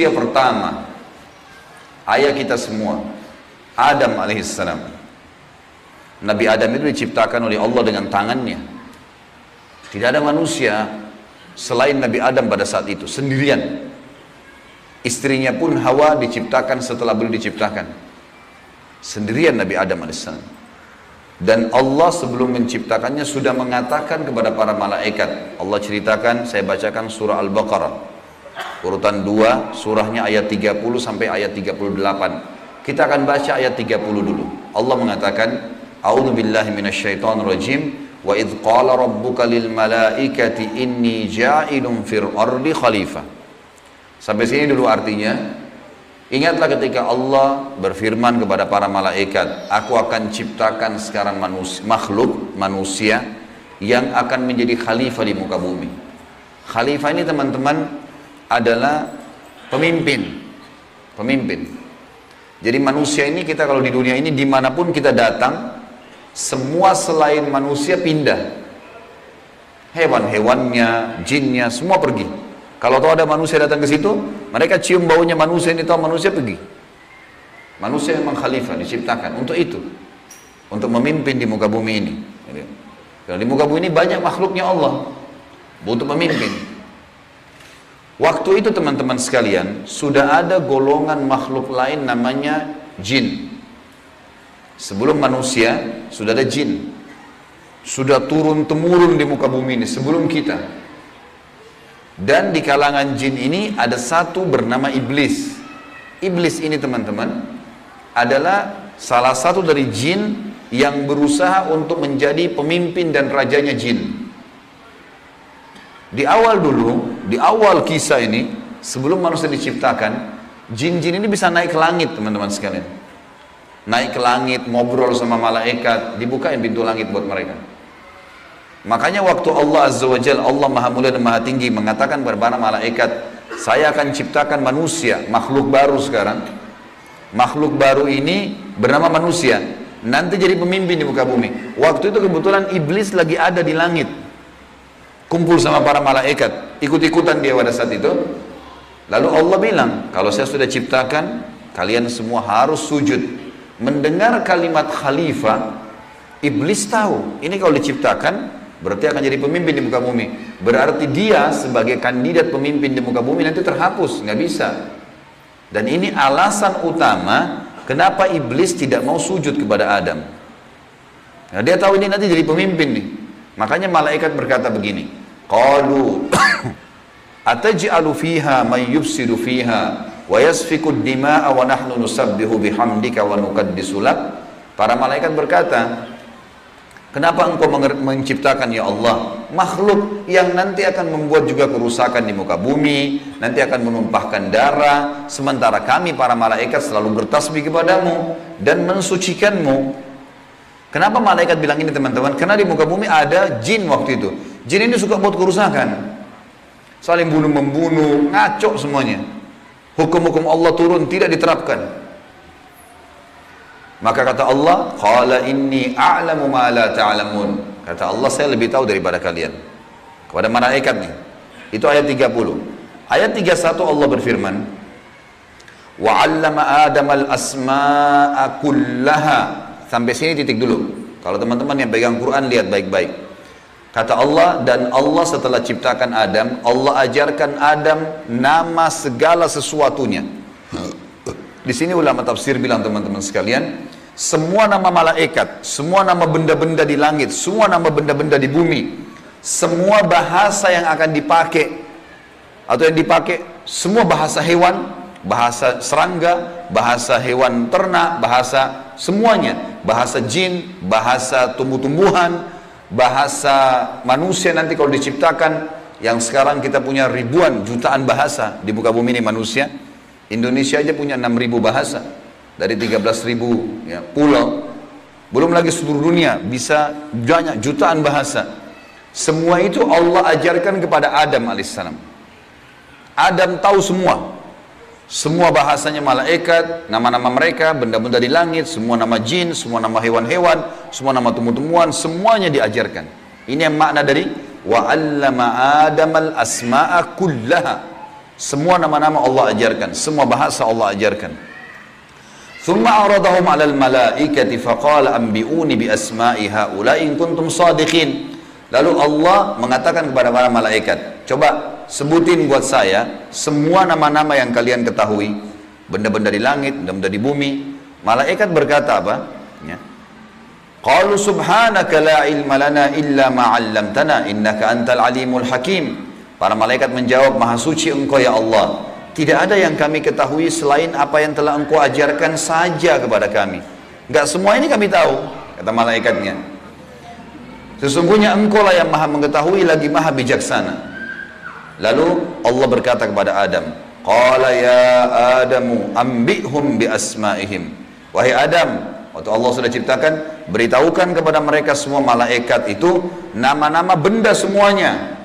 manusia pertama, ayah kita semua, Adam alaihissalam. Nabi Adam itu diciptakan oleh Allah dengan tangannya. Tidak ada manusia selain Nabi Adam pada saat itu, sendirian. Istrinya pun Hawa diciptakan setelah beliau diciptakan. Sendirian Nabi Adam alaihissalam. Dan Allah sebelum menciptakannya sudah mengatakan kepada para malaikat. Allah ceritakan, saya bacakan surah Al-Baqarah. Urutan 2, surahnya ayat 30 sampai ayat 38. Kita akan baca ayat 30 dulu. Allah mengatakan, A'udzubillahi minasyaitonirrajim. Wa idh qala rabbuka lil malaikati inni ja'ilun fil ardi khalifah. Sampai sini dulu artinya. Ingatlah ketika Allah berfirman kepada para malaikat, aku akan ciptakan sekarang makhluk manusia yang akan menjadi khalifah di muka bumi. Khalifah ini teman-teman adalah pemimpin. Pemimpin. Jadi manusia ini, kita kalau di dunia ini dimanapun kita datang, semua selain manusia pindah. Hewan-hewannya, jinnya, semua pergi. Kalau tahu ada manusia datang ke situ, mereka cium baunya manusia ini, tahu manusia pergi. Manusia memang khalifah, diciptakan untuk itu. Untuk memimpin di muka bumi ini. Karena di muka bumi ini banyak makhluknya Allah. Butuh pemimpin. Waktu itu teman-teman sekalian, sudah ada golongan makhluk lain namanya jin. Sebelum manusia, sudah ada jin. Sudah turun-temurun di muka bumi ini, sebelum kita. Dan di kalangan jin ini ada satu bernama iblis. Iblis ini teman-teman adalah salah satu dari jin yang berusaha untuk menjadi pemimpin dan rajanya jin. Di awal dulu, di awal kisah ini, sebelum manusia diciptakan, jin-jin ini bisa naik ke langit teman-teman sekalian. Naik ke langit, ngobrol sama malaikat, dibukain pintu langit buat mereka. Makanya waktu Allah Azza wa Jalla, Allah Maha Mulia dan Maha Tinggi, mengatakan kepada para malaikat, saya akan ciptakan manusia, makhluk baru sekarang. Makhluk baru ini bernama manusia, nanti jadi pemimpin di muka bumi. Waktu itu kebetulan iblis lagi ada di langit, kumpul sama para malaikat, ikut-ikutan dia pada saat itu. Lalu Allah bilang, kalau saya sudah ciptakan, kalian semua harus sujud. Mendengar kalimat khalifah, iblis tahu, ini kalau diciptakan, berarti akan jadi pemimpin di muka bumi. Berarti dia sebagai kandidat pemimpin di muka bumi nanti terhapus, nggak bisa. Dan ini alasan utama kenapa iblis tidak mau sujud kepada Adam. Nah, dia tahu ini nanti jadi pemimpin nih. Makanya malaikat berkata begini, qalu ataj'alu fiha may yufsidu fiha wa yasfiku ad-dima'a wa nahnu nusabbihu bihamdika wa nuqaddisu lak. Para malaikat berkata, kenapa engkau menciptakan ya Allah makhluk yang nanti akan membuat juga kerusakan di muka bumi, nanti akan menumpahkan darah, sementara kami para malaikat selalu bertasbih kepadamu dan mensucikanmu. Kenapa malaikat bilang ini teman-teman? Karena di muka bumi ada jin waktu itu. Jin ini suka buat kerusakan, saling bunuh-membunuh, ngaco semuanya. Hukum-hukum Allah turun tidak diterapkan. Maka kata Allah, qala inni a'lamu ma la ta'lamun. Kata Allah, saya lebih tahu daripada kalian. Kepada malaikat nih. Itu ayat 30. Ayat 31 Allah berfirman, wa 'allama Adam al-asma'a kullaha. Sampai sini titik dulu. Kalau teman-teman yang pegang Quran lihat baik-baik. Kata Allah, dan Allah setelah ciptakan Adam, Allah ajarkan Adam nama segala sesuatunya. Di sini ulama tafsir bilang teman-teman sekalian, semua nama malaikat, semua nama benda-benda di langit, semua nama benda-benda di bumi, semua bahasa yang akan dipakai atau yang dipakai, semua bahasa hewan, bahasa serangga, bahasa hewan ternak, bahasa semuanya, bahasa jin, bahasa tumbuh-tumbuhan, bahasa manusia nanti kalau diciptakan, yang sekarang kita punya ribuan, jutaan bahasa di muka bumi ini manusia. Indonesia aja punya 6.000 bahasa dari 13.000 ya, pulau. Belum lagi seluruh dunia bisa banyak jutaan bahasa. Semua itu Allah ajarkan kepada Adam alaihissalam. Adam tahu semua. Semua bahasanya malaikat, nama-nama mereka, benda-benda di langit, semua nama jin, semua nama hewan-hewan, semua nama tumbuh-tumbuhan, semuanya diajarkan. Ini yang makna dari wa 'allama Adamal asma'a kullaha. Semua nama-nama Allah ajarkan, semua bahasa Allah ajarkan. Thumma aradahum 'alal malaikati faqala anbi'uni bi asma'i haula'i in kuntum shadiqin. Lalu Allah mengatakan kepada para malaikat, coba sebutin buat saya semua nama-nama yang kalian ketahui, benda-benda di langit, benda-benda di bumi. Malaikat berkata apa? Ya. Qalu subhanaka la ilma lana illa ma 'allamtana innaka antal alimul hakim. Para malaikat menjawab, maha suci engkau ya Allah, tidak ada yang kami ketahui selain apa yang telah engkau ajarkan saja kepada kami. Enggak semua ini kami tahu, kata malaikatnya. Sesungguhnya engkau lah yang maha mengetahui lagi maha bijaksana. Lalu Allah berkata kepada Adam, qala ya Adamu ambihum bi asma'ihim. Wahai Adam, waktu Allah sudah ciptakan, beritahukan kepada mereka semua malaikat itu nama-nama benda semuanya.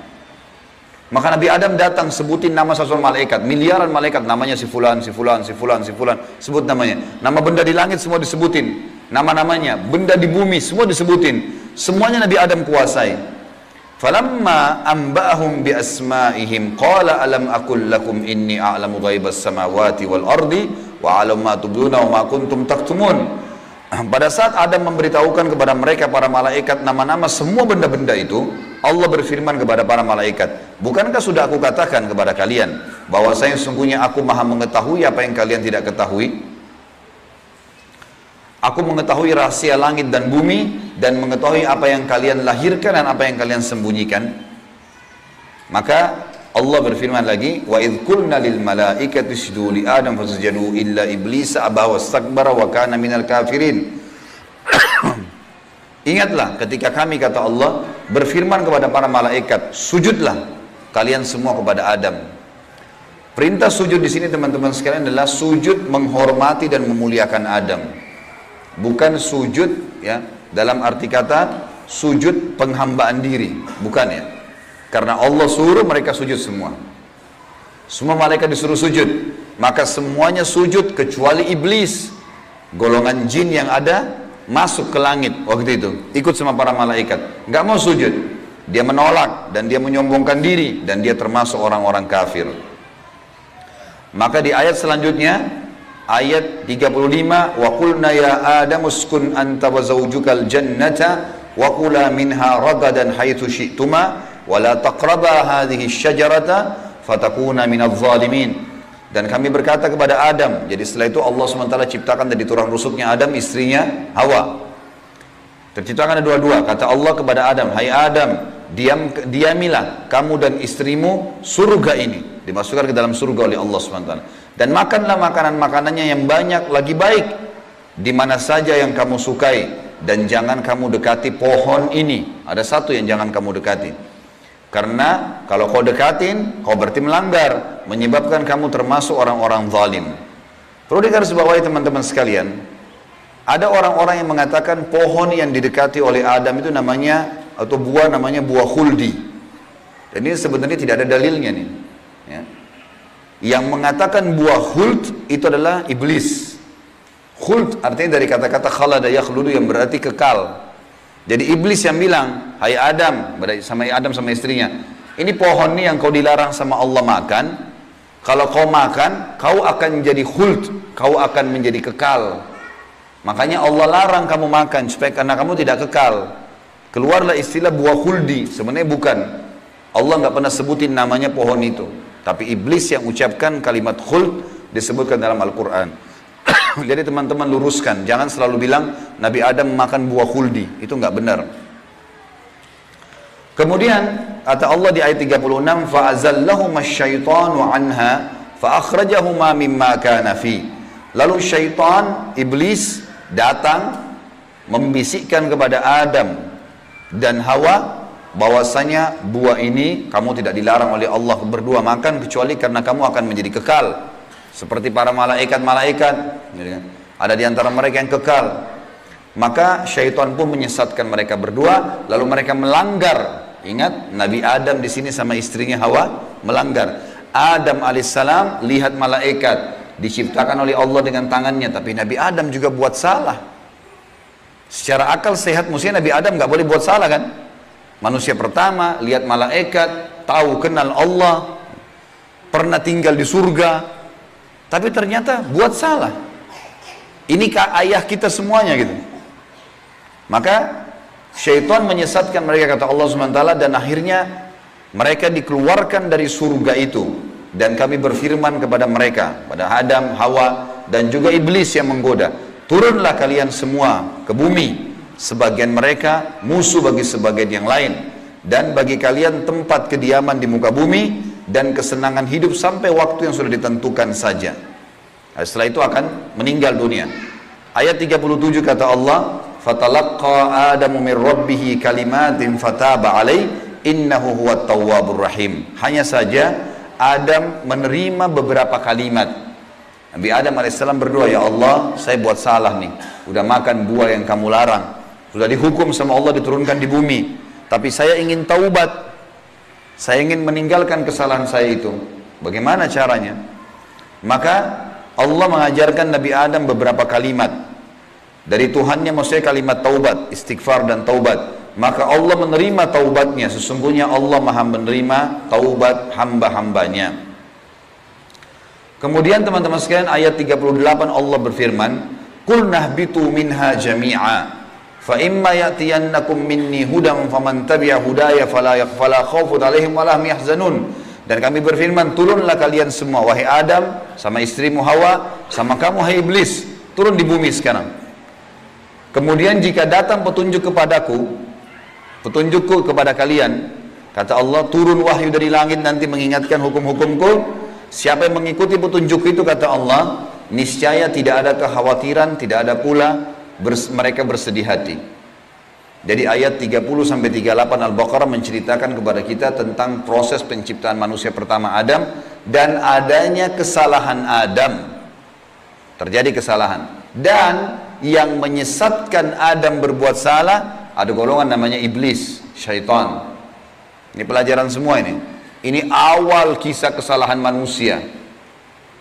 Maka Nabi Adam datang sebutin nama satu malaikat, miliaran malaikat, namanya si fulan, si fulan, si fulan, si fulan, sebut namanya. Nama benda di langit semua disebutin, nama-namanya, benda di bumi semua disebutin. Semuanya Nabi Adam kuasai. Falamma amba'ahum bi asma'ihim qala alam aqul lakum inni a'lamu ghaibas samawati wal ardi wa a'lamu ma tubduna wa ma kuntum taktumun. Pada saat Adam memberitahukan kepada mereka para malaikat nama-nama semua benda-benda itu, Allah berfirman kepada para malaikat, bukankah sudah aku katakan kepada kalian bahwasanya sesungguhnya aku maha mengetahui apa yang kalian tidak ketahui? Aku mengetahui rahasia langit dan bumi dan mengetahui apa yang kalian lahirkan dan apa yang kalian sembunyikan. Maka Allah berfirman lagi, wa idh qulna lil malaikati isjudu li Adam fasajadu illa iblis aba wastakbara wa kana minal kafirin. Ingatlah ketika kami, kata Allah, berfirman kepada para malaikat, sujudlah kalian semua kepada Adam. Perintah sujud di sini teman-teman sekalian adalah sujud menghormati dan memuliakan Adam. Bukan sujud ya dalam arti kata sujud penghambaan diri, bukan ya. Karena Allah suruh mereka sujud semua. Semua malaikat disuruh sujud. Maka semuanya sujud kecuali iblis. Golongan jin yang ada masuk ke langit waktu itu. Ikut sama para malaikat. Nggak mau sujud. Dia menolak dan dia menyombongkan diri. Dan dia termasuk orang-orang kafir. Maka di ayat selanjutnya, ayat 35, wa qulna ya Adam uskun anta wa zawjukal jannata wa kula minha ragadan haitsu syi'tuma wala taqraba hadhihi syajarata fatakuna minadh dhalimin. Dan kami berkata kepada Adam, jadi setelah itu Allah SWT ciptakan dari tulang rusuknya Adam istrinya Hawa. Terciptakan ada dua-dua. Kata Allah kepada Adam, hai Adam, diamilah kamu dan istrimu surga ini, dimasukkan ke dalam surga oleh Allah SWT. Dan makanlah makanan-makanannya yang banyak lagi baik di mana saja yang kamu sukai, dan jangan kamu dekati pohon ini. Ada satu yang jangan kamu dekati. Karena kalau kau dekatin, kau berarti melanggar, menyebabkan kamu termasuk orang-orang zalim. Perlu digarisbawahi teman-teman sekalian, ada orang-orang yang mengatakan pohon yang didekati oleh Adam itu namanya, atau buah namanya buah khuldi. Dan ini sebenarnya tidak ada dalilnya nih. Ya. Yang mengatakan buah khuld itu adalah iblis. Khuld artinya dari kata-kata khalada yakhludu yang berarti kekal. Jadi iblis yang bilang, hai Adam, sama istrinya, ini pohon nih yang kau dilarang sama Allah makan, kalau kau makan, kau akan menjadi khuld, kau akan menjadi kekal. Makanya Allah larang kamu makan, supaya karena kamu tidak kekal. Keluarlah istilah buah khuldi, sebenarnya bukan. Allah nggak pernah sebutin namanya pohon itu. Tapi iblis yang ucapkan kalimat khuld disebutkan dalam Al-Quran. Jadi teman-teman luruskan, jangan selalu bilang Nabi Adam makan buah khuldi, itu nggak benar. Kemudian kata Allah di ayat 36, fa'azallahuma syaitanu anha fa'akhrajahuma mimma kana fi. Lalu syaitan, iblis datang membisikkan kepada Adam dan Hawa bahwasanya buah ini kamu tidak dilarang oleh Allah berdua makan kecuali karena kamu akan menjadi kekal. Seperti para malaikat-malaikat, ada di antara mereka yang kekal. Maka syaitan pun menyesatkan mereka berdua, lalu mereka melanggar. Ingat, Nabi Adam di sini sama istrinya Hawa melanggar. Adam alaihissalam lihat malaikat diciptakan oleh Allah dengan tangannya, tapi Nabi Adam juga buat salah. Secara akal sehat mestinya Nabi Adam nggak boleh buat salah kan? Manusia pertama lihat malaikat, tahu kenal Allah. pernah tinggal di surga, tapi ternyata buat salah. Ini ayah kita semuanya gitu. Maka syaitan menyesatkan mereka, kata Allah SWT, dan akhirnya mereka dikeluarkan dari surga itu. Dan kami berfirman kepada mereka, pada Adam, Hawa, dan juga iblis yang menggoda, turunlah kalian semua ke bumi. Sebagian mereka musuh bagi sebagian yang lain, dan bagi kalian tempat kediaman di muka bumi dan kesenangan hidup sampai waktu yang sudah ditentukan saja. Nah, setelah itu akan meninggal dunia. Ayat 37 kata Allah, fatalaqqa Adamu min rabbih kalimatin fataba alaih innahu huwat tawwabur rahim. Hanya saja Adam menerima beberapa kalimat. Nabi Adam alaihissalam berdoa, ya Allah, saya buat salah nih, udah makan buah yang kamu larang, sudah dihukum sama Allah diturunkan di bumi, tapi saya ingin taubat, saya ingin meninggalkan kesalahan saya itu. Bagaimana caranya? Maka Allah mengajarkan Nabi Adam beberapa kalimat dari Tuhannya, maksudnya kalimat taubat, istighfar dan taubat. Maka Allah menerima taubatnya. Sesungguhnya Allah maha menerima taubat hamba-hambanya. Kemudian teman-teman sekalian, ayat 38 Allah berfirman, qul nahbitu minha jami'a fa imma ya'tiyannakum minni hudan faman tabi'a hudaya fala khaufun 'alaihim wa la hum yahzanun. Dan kami berfirman, turunlah kalian semua, wahai Adam, sama istrimu Hawa, sama kamu hai iblis, turun di bumi sekarang. Kemudian jika datang petunjuk kepadaku, petunjukku kepada kalian, kata Allah, turun wahyu dari langit nanti mengingatkan hukum-hukumku. Siapa yang mengikuti petunjuk itu, kata Allah, niscaya tidak ada kekhawatiran, tidak ada pula mereka bersedih hati. Jadi ayat 30-38 Al-Baqarah menceritakan kepada kita tentang proses penciptaan manusia pertama Adam dan adanya kesalahan Adam. Terjadi kesalahan. Dan yang menyesatkan Adam berbuat salah, ada golongan namanya iblis, syaitan. Ini pelajaran semua ini. Ini awal kisah kesalahan manusia.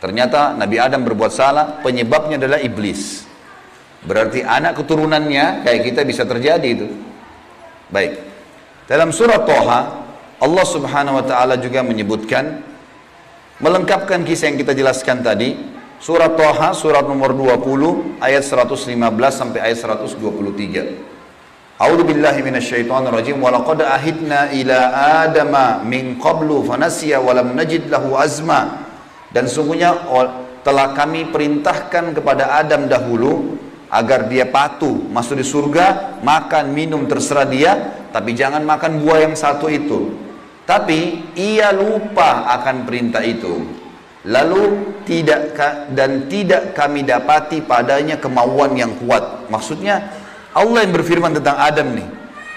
Ternyata Nabi Adam berbuat salah, penyebabnya adalah iblis. Berarti anak keturunannya kayak kita bisa terjadi itu. Baik. Dalam surah Toha, Allah Subhanahu wa taala juga menyebutkan, melengkapkan kisah yang kita jelaskan tadi. Surah Toha, surat nomor 20, ayat 115 sampai ayat 123. A'udzu billahi minasyaitonir rajim. Wa laqad ahidna ila adama min qablu fanasiya wa lam najid lahu azma. Dan sungguhnya telah kami perintahkan kepada Adam dahulu agar dia patuh masuk di surga, makan minum terserah dia, tapi jangan makan buah yang satu itu. Tapi ia lupa akan perintah itu. Lalu tidak kami dapati padanya kemauan yang kuat. Maksudnya Allah yang berfirman tentang Adam nih.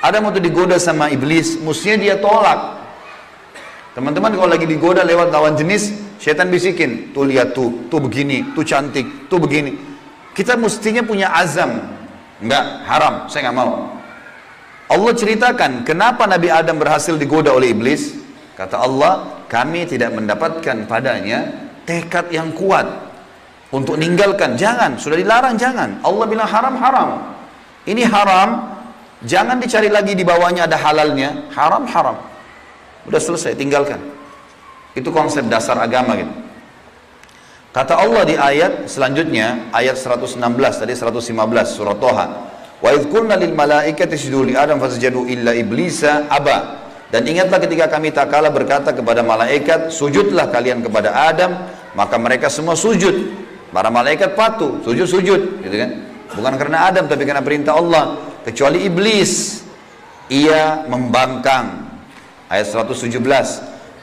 Adam waktu digoda sama iblis, mestinya dia tolak. Teman-teman kalau lagi digoda lewat lawan jenis, syaitan bisikin, tuh lihat tuh begini, tuh cantik, tuh begini. Kita mestinya punya azam, enggak, haram, saya nggak mau. Allah ceritakan kenapa Nabi Adam berhasil digoda oleh iblis. Kata Allah, kami tidak mendapatkan padanya tekad yang kuat untuk meninggalkan. Jangan, sudah dilarang jangan. Allah bilang haram, haram. Ini haram, jangan dicari lagi di bawahnya ada halalnya. Haram, haram. Udah selesai, tinggalkan. Itu konsep dasar agama gitu. Kata Allah di ayat selanjutnya, ayat 116, tadi 115 surah Toha. Wa idh qulna lil malaikati isjudu li Adam fasajadu illa iblisa aba. Dan ingatlah ketika kami tak kala berkata kepada malaikat, sujudlah kalian kepada Adam, maka mereka semua sujud. Para malaikat patuh, sujud, gitu kan? Bukan karena Adam tapi karena perintah Allah, kecuali iblis. Ia membangkang. Ayat 117.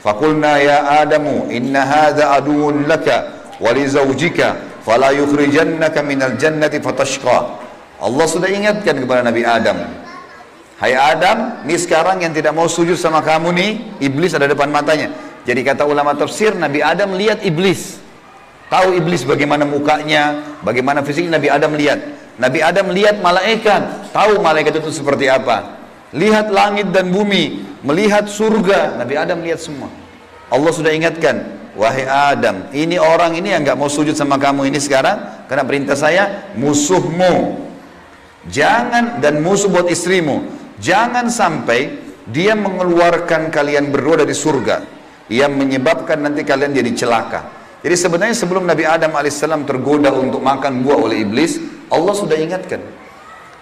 Faqulna ya Adamu inna hadza aduwwun laka walizawjika fala yukhrijannaka minal jannati fatashqa. Allah sudah ingatkan kepada Nabi Adam, hai Adam, ini sekarang yang tidak mau sujud sama kamu nih, iblis ada depan matanya. Jadi kata ulama tafsir, Nabi Adam lihat iblis, tahu iblis bagaimana mukanya, bagaimana fisiknya. Nabi Adam lihat. Nabi Adam lihat malaikat, tahu malaikat itu seperti apa. Lihat langit dan bumi, melihat surga, Nabi Adam lihat semua. Allah sudah ingatkan, wahai Adam, ini orang ini yang nggak mau sujud sama kamu ini sekarang, karena perintah saya, musuhmu. Jangan, dan musuh buat istrimu. Jangan sampai dia mengeluarkan kalian berdua dari surga. yang menyebabkan nanti kalian jadi celaka. Jadi sebenarnya sebelum Nabi Adam alaihissalam tergoda untuk makan buah oleh iblis, Allah sudah ingatkan.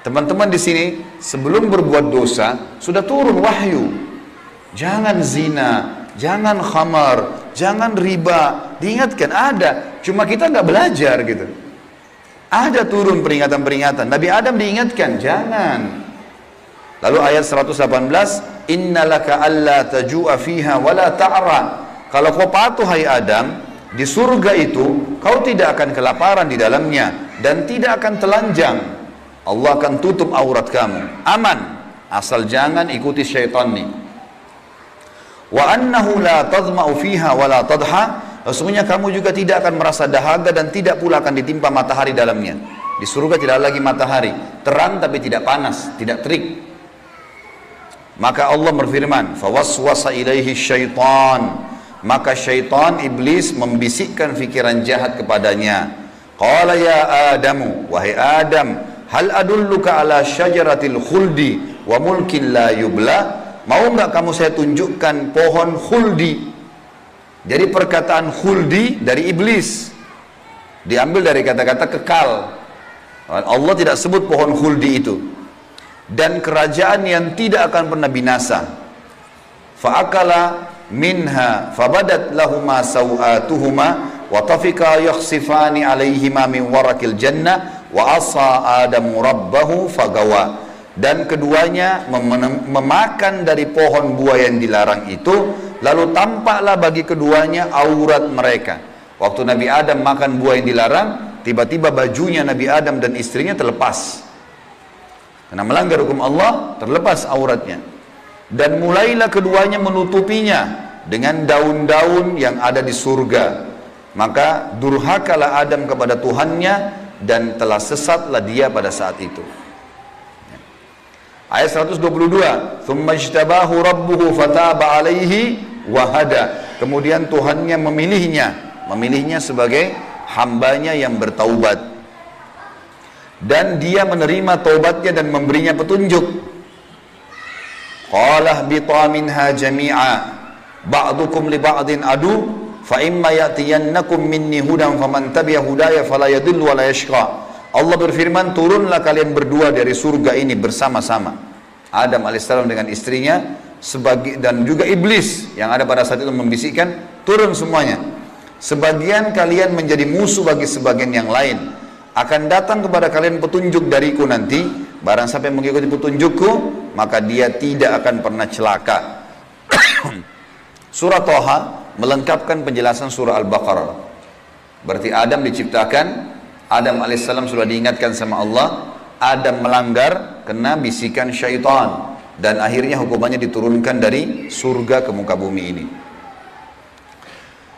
Teman-teman di sini sebelum berbuat dosa sudah turun wahyu. Jangan zina, jangan khamar, jangan riba. Diingatkan ada, cuma kita nggak belajar gitu. Ada turun peringatan-peringatan. Nabi Adam diingatkan, jangan. Lalu ayat 118, innalaka alla taju'a fiha wala ta'ra. Kalau kau patuh hai Adam, di surga itu kau tidak akan kelaparan di dalamnya dan tidak akan telanjang. Allah akan tutup aurat kamu. Aman, asal jangan ikuti syaitan nih. Wa annahu la tadma'u fiha wa la tadha. Sesungguhnya kamu juga tidak akan merasa dahaga dan tidak pula akan ditimpa matahari dalamnya. Di surga tidak lagi matahari, terang tapi tidak panas, tidak terik. Maka Allah berfirman, fawaswasa ilaihi syaitan. Maka syaitan iblis membisikkan fikiran jahat kepadanya. Qala ya Adamu, wahai Adam, hal adulluka ala syajaratil khuldi wa mulkin la yubla. Mau nggak kamu saya tunjukkan pohon khuldi? Jadi perkataan khuldi dari iblis, diambil dari kata-kata kekal. Allah tidak sebut pohon khuldi itu. Dan kerajaan yang tidak akan pernah binasa. Fa'akala minha fabadat lahuma sawatuhuma wa tafika yakhsifani alaihima min warakil jannah wa asa adamu rabbahu fagawa. Dan keduanya memakan dari pohon buah yang dilarang itu, lalu tampaklah bagi keduanya aurat mereka. Waktu Nabi Adam makan buah yang dilarang, tiba-tiba bajunya Nabi Adam dan istrinya terlepas. Karena melanggar hukum Allah, terlepas auratnya. Dan mulailah keduanya menutupinya dengan daun-daun yang ada di surga. Maka durhakalah Adam kepada Tuhannya dan telah sesatlah dia pada saat itu. Ayat 122, "Tsumma ijtabahu rabbuhu fataba 'alaihi wa hada." Kemudian Tuhannya memilihnya sebagai hambanya yang bertaubat. Dan dia menerima taubatnya dan memberinya petunjuk. Qala bita minha jami'a ba'dukum li ba'din adu fa imma ya'tiyannakum minni hudan faman tabi'a hudaya fala yadhillu wa la yashqa. Allah berfirman, turunlah kalian berdua dari surga ini bersama-sama. Adam alaihissalam dengan istrinya dan juga iblis yang ada pada saat itu membisikkan, turun semuanya. Sebagian kalian menjadi musuh bagi sebagian yang lain. Akan datang kepada kalian petunjuk dariku nanti, barang siapa yang mengikuti petunjukku, maka dia tidak akan pernah celaka. Surah Thaha melengkapkan penjelasan surah Al-Baqarah. Berarti Adam diciptakan, Adam alaihissalam sudah diingatkan sama Allah, Adam melanggar kena bisikan syaitan dan akhirnya hukumannya diturunkan dari surga ke muka bumi ini.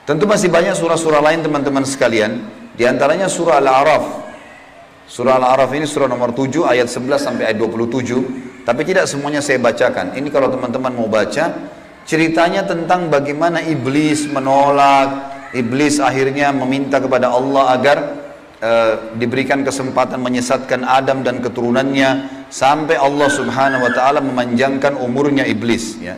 Tentu masih banyak surah-surah lain teman-teman sekalian, diantaranya surah Al-A'raf. Surah Al-A'raf ini surah nomor 7 ayat 11 sampai ayat 27, tapi tidak semuanya saya bacakan. Ini kalau teman-teman mau baca, ceritanya tentang bagaimana iblis menolak, iblis akhirnya meminta kepada Allah agar diberikan kesempatan menyesatkan Adam dan keturunannya sampai Allah subhanahu wa ta'ala memanjangkan umurnya iblis ya.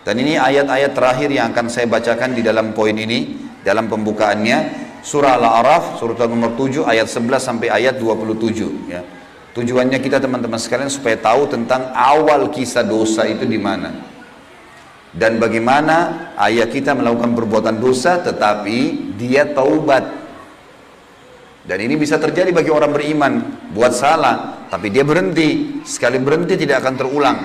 Dan ini ayat-ayat terakhir yang akan saya bacakan di dalam poin ini, dalam pembukaannya, surah Al-A'raf surah nomor 7 ayat 11 sampai ayat 27 ya. Tujuannya kita teman-teman sekalian supaya tahu tentang awal kisah dosa itu di mana dan bagaimana ayah kita melakukan perbuatan dosa tetapi dia taubat. Dan ini bisa terjadi bagi orang beriman, buat salah, tapi dia berhenti, sekali berhenti tidak akan terulang.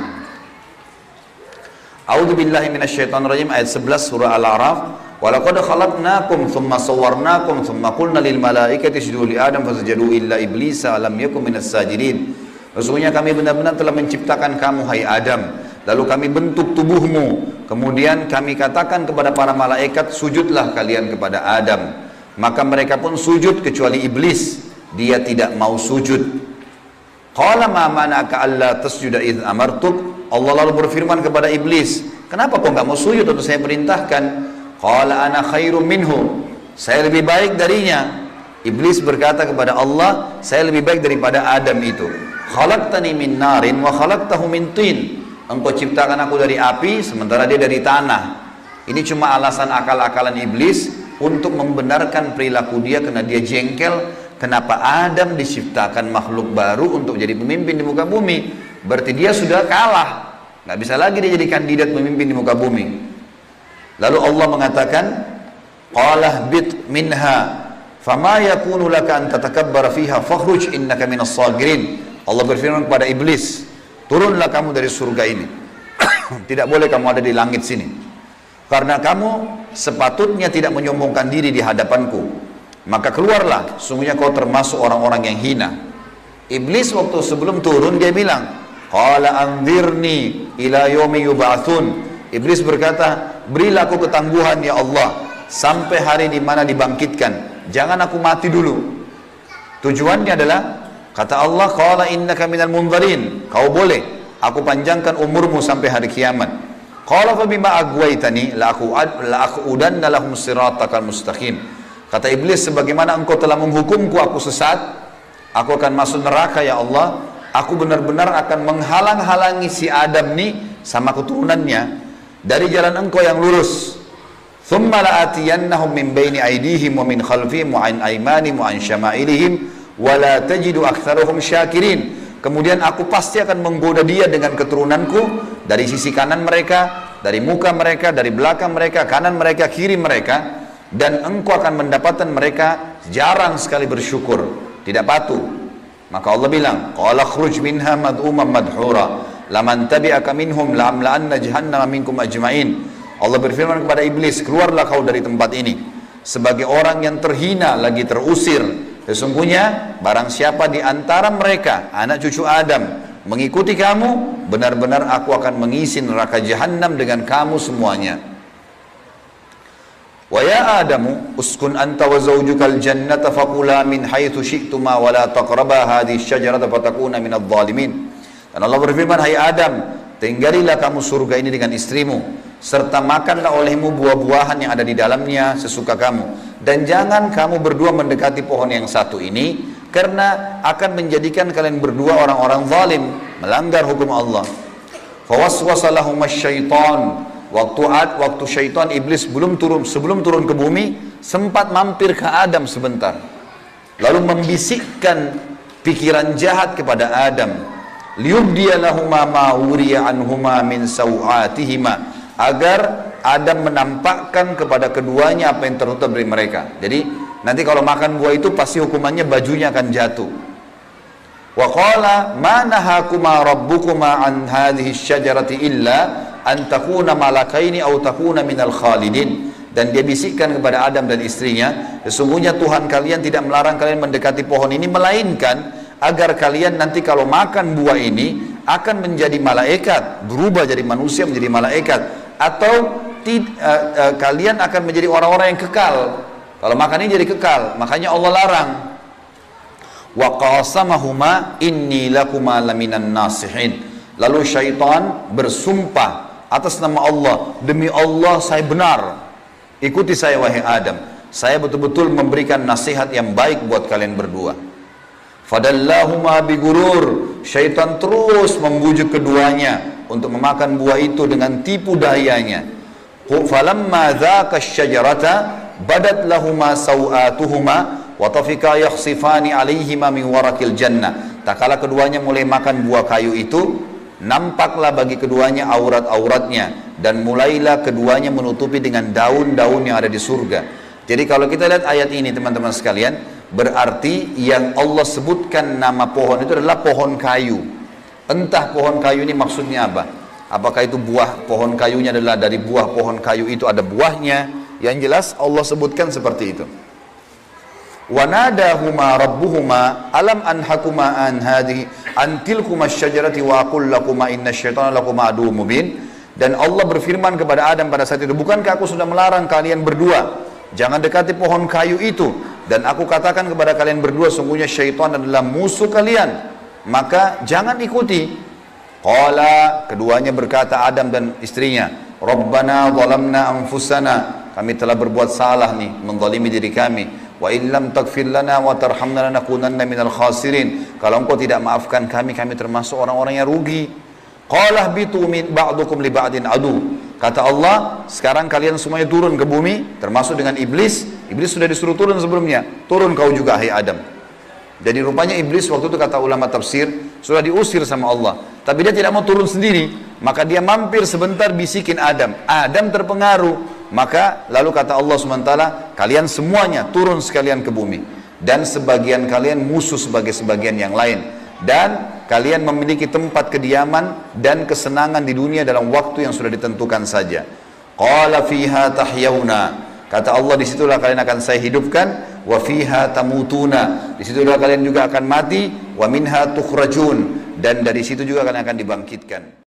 A'udzubillahi minasyaitonirrajim ayat 11 surah Al-A'raf, "Wa laqad khalaqnakum tsumma sawwarnakum tsumma qulna lil malaikati isjudu li Adam fasajadu illa iblisa lam yakun minas sajidin." Sesungguhnya kami benar-benar telah menciptakan kamu hai Adam, lalu kami bentuk tubuhmu, kemudian kami katakan kepada para malaikat, sujudlah kalian kepada Adam. Maka mereka pun sujud kecuali iblis, dia tidak mau sujud. Qala ma mana'aka alla tasjuda idh amartuk. Allah lalu berfirman kepada iblis, kenapa kau enggak mau sujud waktu saya perintahkan? Qala ana khairum minhu. Saya lebih baik darinya. Iblis berkata kepada Allah, saya lebih baik daripada Adam itu. Khalaqtani min narin wa khalaqtahu min tin. Engkau ciptakan aku dari api sementara dia dari tanah. Ini cuma alasan akal-akalan iblis untuk membenarkan perilaku dia karena dia jengkel. Kenapa Adam diciptakan makhluk baru untuk jadi pemimpin di muka bumi? Berarti dia sudah kalah, nggak bisa lagi dia jadi kandidat pemimpin di muka bumi. Lalu Allah mengatakan, qala bit minha fama yakunu laka an tatakabbara fiha fakhruj innaka minas sagirin. Allah berfirman kepada iblis, turunlah kamu dari surga ini. Tidak boleh kamu ada di langit sini, karena kamu sepatutnya tidak menyombongkan diri di hadapanku. Maka keluarlah, sungguhnya kau termasuk orang-orang yang hina. Iblis waktu sebelum turun dia bilang, qala anzirni ila yaumi yub'atsun. Iblis berkata, berilah aku ketangguhan ya Allah sampai hari di mana dibangkitkan. Jangan aku mati dulu. Tujuannya adalah, kata Allah, qala innaka minal munzarin. Kau boleh, aku panjangkan umurmu sampai hari kiamat. Qala fa bima aghwaytani la aqudanna lahum siratakal mustaqim. Kata iblis, sebagaimana engkau telah menghukumku aku sesat, aku akan masuk neraka ya Allah. Aku benar-benar akan menghalang-halangi si Adam nih sama keturunannya dari jalan engkau yang lurus. Thumma la'atiyannahum min baini aydihim wa min khalfihim wa an aymanihim wa an syama'ilihim wa la tajidu aktsaruhum syakirin. Kemudian aku pasti akan menggoda dia dengan keturunanku dari sisi kanan mereka, dari muka mereka, dari belakang mereka, kanan mereka, kiri mereka. Dan engkau akan mendapatkan mereka jarang sekali bersyukur, tidak patuh. Maka Allah bilang, qala khruj minha mad'uman madhura laman tabi'aka minhum la'amla'anna jahannama minkum ajma'in. Allah berfirman kepada iblis, keluarlah kau dari tempat ini sebagai orang yang terhina lagi terusir. Sesungguhnya barang siapa di antara mereka anak cucu Adam mengikuti kamu, benar-benar aku akan mengisi neraka jahannam dengan kamu semuanya. Wa ya Adamu uskun anta wa zawjukal jannata faqula min haitsu syi'tuma wa la taqraba hadhihi syajarata fatakuna minadh dhalimin. Dan Allah berfirman, hai Adam, tinggalilah kamu surga ini dengan istrimu serta makanlah olehmu buah-buahan yang ada di dalamnya sesuka kamu, dan jangan kamu berdua mendekati pohon yang satu ini karena akan menjadikan kalian berdua orang-orang zalim, melanggar hukum Allah. Fawaswasa lahumas syaitan. Waktu syaitan iblis sebelum turun ke bumi sempat mampir ke Adam sebentar, lalu membisikkan pikiran jahat kepada Adam, liyubdiya lahuma ma wuriya anhuma min sawatihima, agar Adam menampakkan kepada keduanya apa yang tertutup dari mereka. Jadi nanti kalau makan buah itu pasti hukumannya bajunya akan jatuh. Wa qala ma nahakuma rabbukuma an hadhihi syajarati illa an takuna malakaini aw takuna minal khalidin. Dan dia bisikkan kepada Adam dan istrinya, sesungguhnya Tuhan kalian tidak melarang kalian mendekati pohon ini, melainkan agar kalian nanti kalau makan buah ini akan menjadi malaikat, berubah jadi manusia menjadi malaikat, atau kalian akan menjadi orang-orang yang kekal. Kalau makan ini jadi kekal, makanya Allah larang. Wa qasamahuma inni lakuma laminan nasihin. Lalu syaitan bersumpah atas nama Allah, demi Allah saya benar, ikuti saya wahai Adam, saya betul-betul memberikan nasihat yang baik buat kalian berdua. Fadallahuma bigurur, syaitan terus membujuk keduanya untuk memakan buah itu dengan tipu dayanya. Falamma dzaka syajarata badat lahuma sawatuhuma wa tafika yakhsifani alaihima min warakil jannah. Tak kala keduanya mulai makan buah kayu itu, nampaklah bagi keduanya aurat-auratnya, dan mulailah keduanya menutupi dengan daun-daun yang ada di surga. Jadi kalau kita lihat ayat ini teman-teman sekalian, berarti yang Allah sebutkan nama pohon itu adalah pohon kayu. Entah pohon kayu ini maksudnya apa? Apakah itu buah pohon kayunya adalah dari buah pohon kayu itu ada buahnya? Yang jelas Allah sebutkan seperti itu. Wa nadahuma rabbuhuma alam anhakuma an hadhihi an tilkuma syajarati wa aqul lakuma inna syaitana lakuma aduwwum mubin. Dan Allah berfirman kepada Adam pada saat itu, bukankah aku sudah melarang kalian berdua jangan dekati pohon kayu itu, dan aku katakan kepada kalian berdua sungguhnya syaitan adalah musuh kalian, maka jangan ikuti. Qala, keduanya berkata Adam dan istrinya, Rabbana zalamna anfusana, kami telah berbuat salah nih, menzalimi diri kami. Wa illam taghfir lana wa tarhamna lanakunanna minal khasirin. Kalau engkau tidak maafkan kami, kami termasuk orang-orang yang rugi. Qala bitu min ba'dukum li ba'din adu. Kata Allah, sekarang kalian semuanya turun ke bumi, termasuk dengan iblis. Iblis sudah disuruh turun sebelumnya. Turun kau juga, hai Adam. Jadi rupanya iblis waktu itu, kata ulama tafsir, sudah diusir sama Allah. Tapi dia tidak mau turun sendiri. Maka dia mampir sebentar bisikin Adam. Adam terpengaruh. Maka lalu kata Allah SWT, kalian semuanya turun sekalian ke bumi. Dan sebagian kalian musuh sebagai sebagian yang lain. Dan kalian memiliki tempat kediaman dan kesenangan di dunia dalam waktu yang sudah ditentukan saja. Qala fiha tahyawna. Kata Allah, disitulah kalian akan saya hidupkan. Wa fiha tamutuna. Disitulah kalian juga akan mati. Wa minha tukhrajun. Dan dari situ juga kalian akan dibangkitkan.